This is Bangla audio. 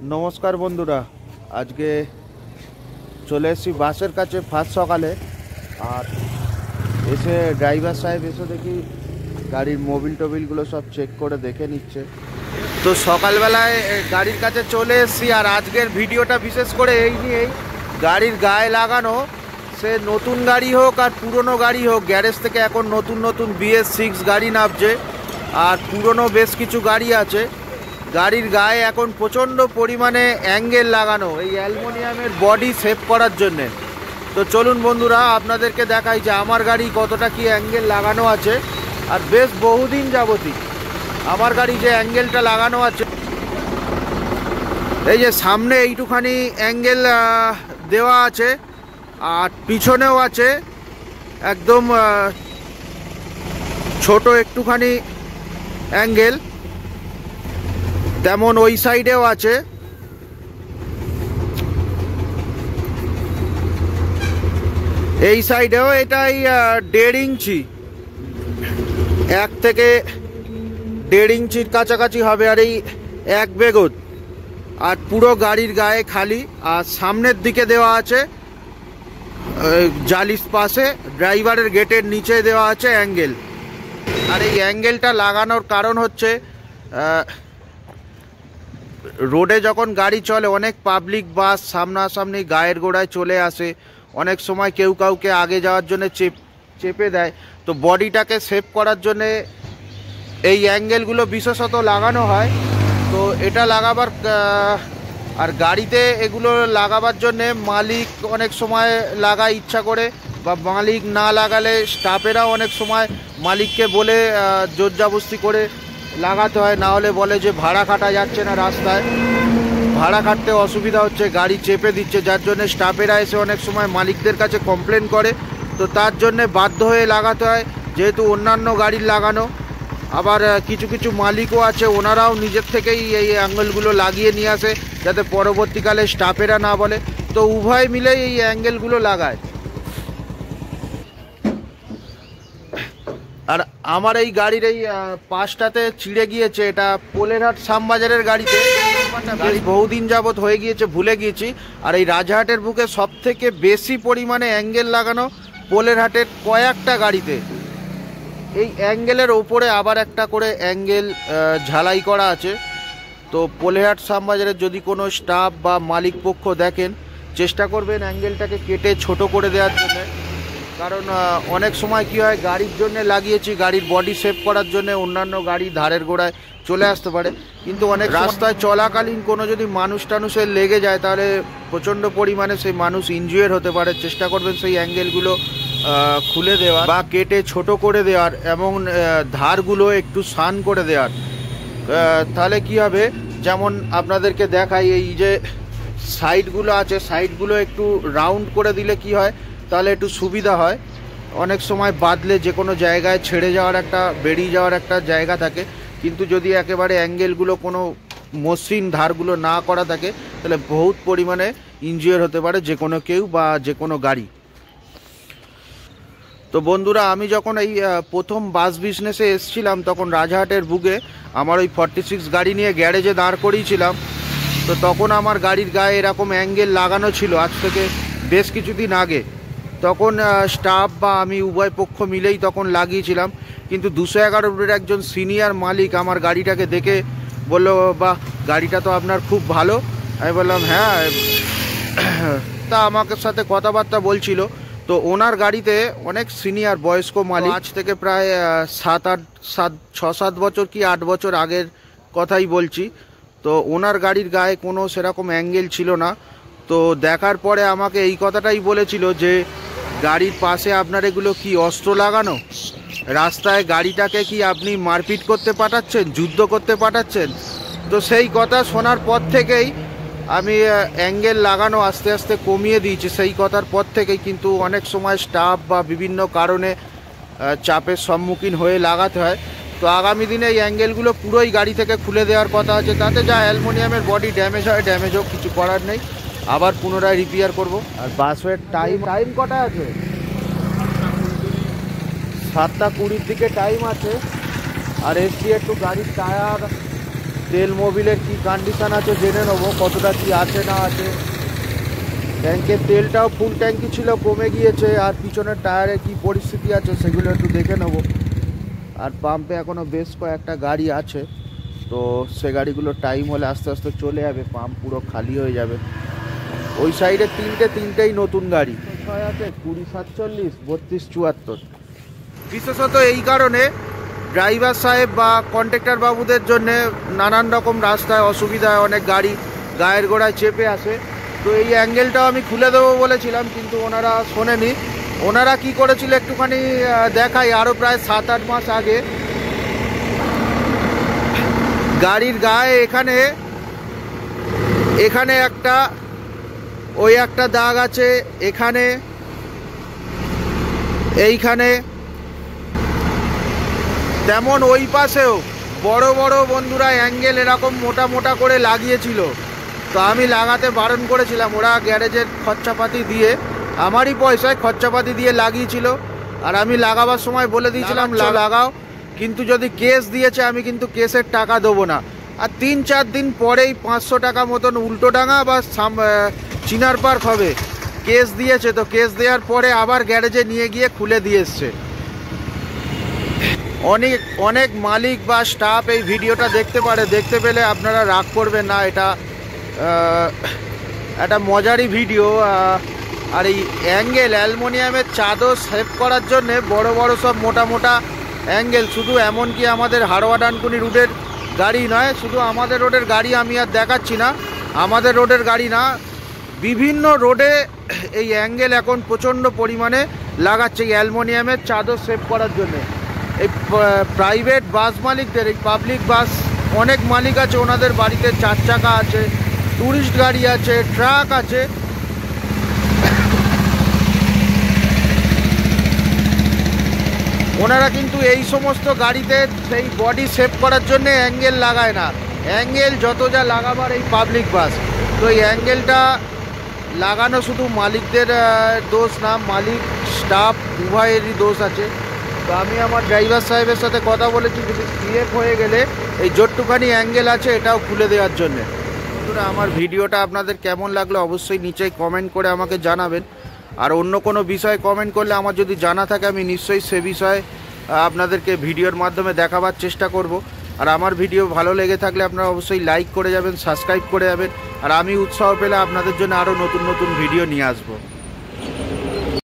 नमस्कार बंधुरा आज के चले बासर का फार्स्ट सकाले और एसे ड्राइवर साहेब एसे देखी गाड़ी मोबिल टोबिलगुलो सब चेक करे देखे निच्छे। तो सकाल बेलाय गाड़ीर काछे चले एसेछि और आजकेर भिडियोटा विशेष करे एई नियेई गाड़ीर गाये लागानो से नतून गाड़ी होक और पुरानो गाड़ी होक ग्यारेज थेके एखन नतून नतून BS6 गाड़ी नामछे और पुरानो बेश किछु गाड़ी आछे। गाड़ीर गाये एखन प्रचंड परिमाणे অ্যাঙ্গেল लागानो এই অ্যালুমিনিয়ামের बडी सेव करार जन्य। तो चलुन बंधुरा आपनादेरके देखाई जे आमार गाड़ी कतटा कि অ্যাঙ্গেল लागानो आछे और बेश बहुदिन जाबती आमार गाड़ी जे অ্যাঙ্গেলটা लागानो आछे এই যে सामने এইটুখানি অ্যাঙ্গেল देवा आछे और पिछनेও आछे एकदम छोटो एकटुखानी অ্যাঙ্গেল তেমন ওই সাইডেও আছে। এই সাইডেও এটাই 1.5 ইঞ্চি 1 থেকে 1.5 ইঞ্চির কাছাকাছি হবে আর এই এক বেগত আর পুরো গাড়ির গায়ে খালি আর সামনের দিকে দেওয়া আছে জালিস পাশে ড্রাইভারের গেটের নিচে দেওয়া আছে অ্যাঙ্গেল। আর এই অ্যাঙ্গেলটা লাগানোর কারণ হচ্ছে रोडे जखन गाड़ी चले अनेक पब्लिक बास सामनासामनी गायेर गोड़ाय चले आसे अनेक समय केउ काउके आगे जाओयार जोन्नो चेपे देय। तो बडिटाके सेव करार जोन्नो एई অ্যাঙ্গেলগুলো विशेषत लागानो हय। तो एटा लागाबार और गाड़ीते एगुलो लागाबार जोन्नो मालिक अनेक समय लागाय इच्छा करे बा मालिक ना लागाले स्टाफेराও अनेक समय मालिकके बोले जोर जबरदस्ती करे लागाते हैं ना होले बोले जे भाड़ा काटा जाच्छे ना रास्ताय भाड़ा काटते असुविधा होच्छे गाड़ी चेपे दिच्छे जार जोन्नो स्टाफेरा एसे अनेक समय मालिकदेर काछे कमप्लेन करे। तो तार जोन्नो बाध्य हये लागाते हय जेहेतु अन्यान्य गाड़िर लागानो आबार किछु किछु मालिकও आछे ओनाराও निजेर थेकेई এই অ্যাঙ্গেলগুলো লাগিয়ে নিয়ে আসে যাতে পরবর্তীকালে স্টাফেরা না বলে। তো উভয় মিলে এই অ্যাঙ্গেলগুলো লাগায়। আর আমার এই গাড়ির এই পাশটাতে ছিঁড়ে গিয়েছে এটা পোলেরহাট শ্যামবাজারের গাড়িতে গাড়ি বহুদিন যাবত হয়ে গিয়েছে ভুলে গিয়েছি। আর এই রাজাহাটের বুকে সবথেকে বেশি পরিমাণে অ্যাঙ্গেল লাগানো পোলেরহাটের কয়েকটা গাড়িতে। এই অ্যাঙ্গেলের ওপরে আবার একটা করে অ্যাঙ্গেল ঝালাই করা আছে। তো পোলেরহাট শ্যামবাজারের যদি কোনো স্টাফ বা মালিক পক্ষ দেখেন চেষ্টা করবেন অ্যাঙ্গেলটাকে কেটে ছোট করে দেওয়ার জন্য। কারণ অনেক সময় কি হয় গাড়ির জন্য লাগিয়েছি গাড়ির বডি সেভ করার জন্য অন্যান্য গাড়ি ধারের গোড়ায় চলে আসতে পারে কিন্তু অনেক রাস্তায় চলাকালীন কোনো যদি মানুষ টানুষের লেগে যায় তাহলে প্রচণ্ড পরিমাণে সেই মানুষ ইনজুয়ার হতে পারে। চেষ্টা করবেন সেই অ্যাঙ্গেলগুলো খুলে দেওয়ার বা কেটে ছোট করে দেওয়ার এবং ধারগুলো একটু শান করে দেওয়ার। তাহলে কি হবে যেমন আপনাদেরকে দেখাই এই যে সাইডগুলো আছে সাইডগুলো একটু রাউন্ড করে দিলে কি হয় তাহলে একটু সুবিধা হয়। অনেক সময় বাদলে যে কোনো জায়গায় ছেড়ে যাওয়ার একটা বেরিয়ে যাওয়ার একটা জায়গা থাকে কিন্তু যদি একেবারে অ্যাঙ্গেলগুলো কোনো মসৃণ ধারগুলো না করা থাকে তাহলে বহুত পরিমাণে ইনজুয়ার হতে পারে যে কোনো কেউ বা যে কোনো গাড়ি। তো বন্ধুরা আমি যখন এই প্রথম বাস বিজনেসে এসেছিলাম তখন রাজাহাটের বুকে আমার ওই 46 গাড়ি নিয়ে গ্যারেজে দাঁড় করিয়েছিলাম। তো তখন আমার গাড়ির গায়ে এরকম অ্যাঙ্গেল লাগানো ছিল আজ থেকে বেশ কিছুদিন আগে। তখন স্টাফ বা আমি উভয় পক্ষ মিলেই তখন লাগিয়েছিলাম কিন্তু 211 একজন সিনিয়র মালিক আমার গাড়িটাকে দেখে বলল বা গাড়িটা তো আপনার খুব ভালো। আমি বললাম হ্যাঁ। তা আমাকে সাথে কথাবার্তা বলছিল। তো ওনার গাড়িতে অনেক সিনিয়র বয়স্ক মালিক আজ থেকে প্রায় 6-7 বছর কি 8 বছর আগের কথাই বলছি। তো ওনার গাড়ির গায়ে কোনো সেরকম অ্যাঙ্গেল ছিল না। তো দেখার পরে আমাকে এই কথাটাই বলেছিল যে গাড়ির পাশে আপনার এগুলো কি অস্ত্র লাগানো রাস্তায় গাড়িটাকে কি আপনি মারপিট করতে পাঠাচ্ছেন যুদ্ধ করতে পাঠাচ্ছেন। তো সেই কথা শোনার পর থেকেই আমি অ্যাঙ্গেল লাগানো আস্তে আস্তে কমিয়ে দিয়েছি সেই কথার পর থেকেই। কিন্তু অনেক সময় স্টাফ বা বিভিন্ন কারণে চাপের সম্মুখীন হয়ে লাগাতে হয়। তো আগামী দিনে এই অ্যাঙ্গেলগুলো পুরোই গাড়ি থেকে খুলে দেওয়ার কথা আছে তাতে যা অ্যালুমিনিয়ামের বডি ড্যামেজ হয় ড্যামেজ হোক কিছু করার নেই আবার পুনরায় রিপেয়ার করব। আর বাসের টাইম কটা আছে 7টা 20 দিকে টাইম আছে। আর এসছি একটু গাড়ির টায়ার তেল মোবিলের কি কন্ডিশন আছে জেনে নেবো, কতটা কি আছে না আছে। ট্যাঙ্কের তেলটাও ফুল ট্যাঙ্কি ছিল, কমে গিয়েছে। আর পিছনের টায়ারে কি পরিস্থিতি আছে সেগুলো একটু দেখে নেবো। আর পাম্পে এখনও বেশ কয়েকটা গাড়ি আছে, তো সে গাড়িগুলো টাইম হলে আস্তে আস্তে চলে যাবে, পাম্প পুরো খালি হয়ে যাবে। ওই সাইডে তিনটেই নতুন গাড়ি, 2047, 3274। বিশেষত এই কারণে ড্রাইভার সাহেব বা কন্ট্রাক্টর বাবুদের জন্য নানান রকম রাস্তায় অসুবিধা, অনেক গাড়ি গায়ের গোড়ায় চেপে আসে। তো এই অ্যাঙ্গেলটাও আমি খুলে দেবো বলেছিলাম, কিন্তু ওনারা শোনেনি। ওনারা কি করেছিল একটুখানি দেখাই। আরও প্রায় 7-8 মাস আগে গাড়ির গায়ে এখানে একটা দাগ আছে, এইখানে তেমন ওই পাশেও বড় বড় বন্ধুরা অ্যাঙ্গেল এরকম মোটা মোটা করে লাগিয়েছিল। তো আমি লাগাতে বারণ করেছিলাম। ওরা গ্যারেজের খরচাপাতি দিয়ে, আমারই পয়সায় খরচাপাতি দিয়ে লাগিয়েছিল। আর আমি লাগাবার সময় বলে দিয়েছিলাম লাগাও, কিন্তু যদি কেস দিয়েছে আমি কিন্তু কেসের টাকা দেবো না। আর 3-4 দিন পরেই 500 টাকা মতন উল্টোডাঙা বা চিনার পার্ক হবে কেস দিয়েছে। তো কেস দেওয়ার পরে আবার গ্যারেজে নিয়ে গিয়ে খুলে দিয়ে এসছে। অনেক মালিক বা স্টাফ এই ভিডিওটা দেখতে পারে, দেখতে পেলে আপনারা রাগ করবেন না। এটা একটা মজারই ভিডিও। আর এই অ্যাঙ্গেল অ্যালুমিনিয়ামের চাদর সেভ করার জন্যে বড় বড় সব মোটা মোটা অ্যাঙ্গেল, শুধু এমনকি আমাদের হাড়োয়া ডানকুনি রুটের গাড়ি নয়, শুধু আমাদের রোডের গাড়ি আমি আর দেখাচ্ছি না, আমাদের রোডের গাড়ি না, বিভিন্ন রোডে এই অ্যাঙ্গেল এখন প্রচণ্ড পরিমাণে লাগাচ্ছে এই অ্যালুমিনিয়ামের চাদর সেভ করার জন্যে। এই প্রাইভেট বাস মালিকদের, এই পাবলিক বাস অনেক মালিক আছে, ওনাদের বাড়িতে 4 চাকা আছে, ট্যুরিস্ট গাড়ি আছে, ট্রাক আছে। ওনারা কিন্তু এই সমস্ত গাড়িতে সেই বডি সেভ করার জন্য অ্যাঙ্গেল লাগায় না। অ্যাঙ্গেল যত যা লাগাবার এই পাবলিক বাস। তো এই অ্যাঙ্গেলটা লাগানো শুধু মালিকদের দোষ না, মালিক স্টাফ উভয়েরই দোষ আছে। তো আমি আমার ড্রাইভার সাহেবের সাথে কথা বলেছি, যদি স্লিপ হয়ে গেলে এই যতটুখানি অ্যাঙ্গেল আছে এটাও খুলে দেওয়ার জন্যে। বন্ধুরা, আমার ভিডিওটা আপনাদের কেমন লাগলো অবশ্যই নিচে কমেন্ট করে আমাকে জানাবেন। আর অন্য কোনো বিষয়ে কমেন্ট করলে আমার যদি জানা থাকে আমি নিশ্চয়ই সে বিষয়ে আপনাদেরকে ভিডিওর মাধ্যমে দেখাবার চেষ্টা করব। আর আমার ভিডিও ভালো লেগে থাকলে আপনারা অবশ্যই লাইক করে যাবেন, সাবস্ক্রাইব করে যাবেন। আর আমি উৎসাহ পেলে আপনাদের জন্য আরও নতুন নতুন ভিডিও নিয়ে আসবো।